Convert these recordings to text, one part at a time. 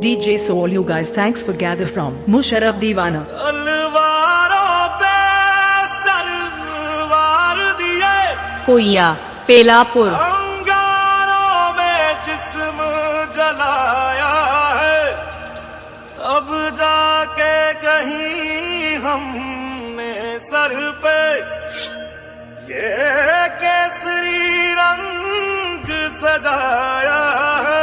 DJ Soul, you guys, thanks for gather from Musharraf Deewana. कोइया पेलापुर अंगारों में जिस्म जलाया है, तब जाके कहीं हमने सर पे ये केसरी रंग सजाया है।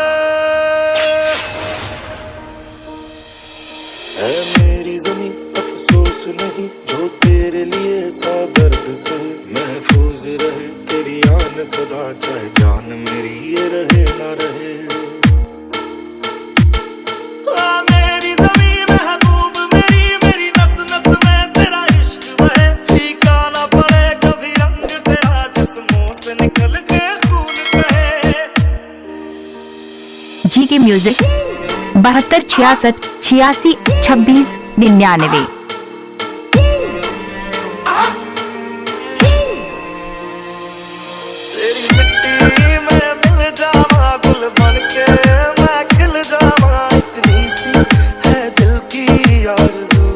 मेरी ज़मीं अफसोस नहीं जो तेरे लिए सौ दर्द से महफूज रहे, तेरी आन सदा चाहे जान मेरी ये रहे ना रहे। मेरी ज़मीं महबूब मेरी, मेरी नस नस में तेरा इश्क बहे, फीका ना पड़े कभी रंग तेरा जिस्मों से निकल के खून बहे। जी के म्यूजिक 72 66 86 26 99। तेरी मिट्टी में मिल जावा गुल बनके मैं खिल जावा, इतनी सी है दिल की आरज़ू।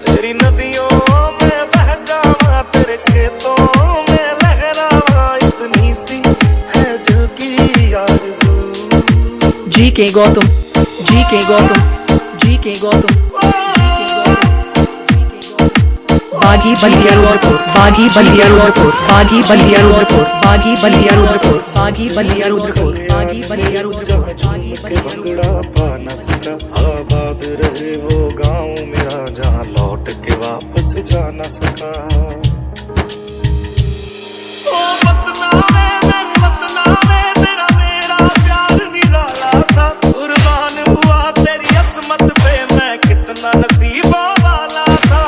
तेरी नदियों में बह जावा, तेरे खेतों में लहरावा, इतनी सी है दिल की आरज़ू। GK Gautam, GK Gautam, GK Gautam. बागी बलिया रुद्रपुर, बागी बलिया रुद्रपुर, बागी बलिया रुद्रपुर, बागी बलिया रुद्रपुर, बागी बलिया रुद्रपुर, बागी बलिया रुद्रपुर, बागी बलिया भंगड़ा पा न सका, आबाद रहे वो गाँव मेरा जहाँ लौट के वापस जा न सका। ओ मतनामे तेरा मेरा प्यार निराला था, कुर्बान हुआ तेरी असमत पे मैं कितना नसीबों वाला था।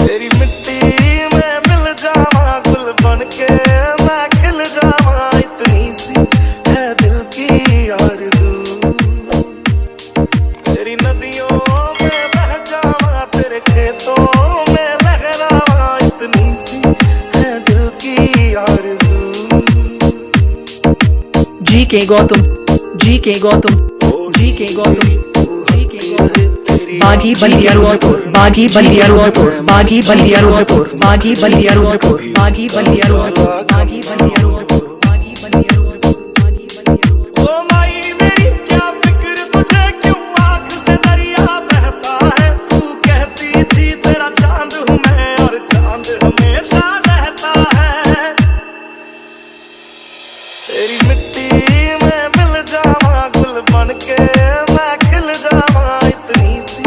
तेरी मिट्टी में मिल जावा गुल बनके मैं खिल जावा, इतनी सी है दिल की आरज़ू। तेरी नदियों में बह जावा, तेरे खेतों में लहरावा, इतनी सी है दिल की आरज़ू। GK Gautam, GK Gautam, GK Gautam. बागी बलिया रुद्रपुर, बागी बलिया रुद्रपुर, बागी बलिया रुद्रपुर, बागी बलिया रुद्रपुर, बागी बलिया रुद्रपुर, बागी बलिया रुद्रपुर, बागी बलिया रुद्रपुर, बागी बलिया रुद्रपुर। ओ माई मेरी क्या फिक्र तुझे, क्यों आँख से दरिया बहता है, तू कहती थी तेरा चांद हूँ मैं और चांद हमेशा रहता है। तेरी मिट्टी में मिल जावा गुल बनके मैं खिल जावा, इतनी सी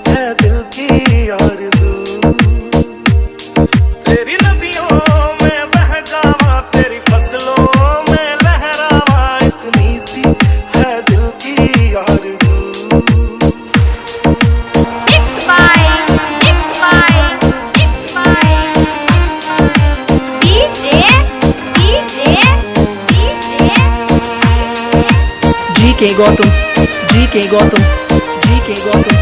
है दिल की आरज़ू। तेरी नदियों में बह जावा, तेरी फसलों में लहरावा, इतनी सी है दिल की आरज़ू। GK Gautam, GK Gautam, GK Gautam.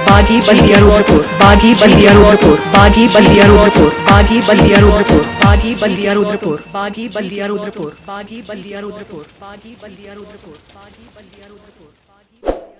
बागी बलिया रुद्रपुर, बागी बलिया रुद्रपुर, बागी बलिया रुद्रपुर, बागी बलिया रुद्रपुर, बागी बलिया रुद्रपुर, बागी बलिया रुद्रपुर, बागी बलिया रुद्रपुर, बागी बलिया रुद्रपुर, बागी बलिया रुद्रपुर, बागी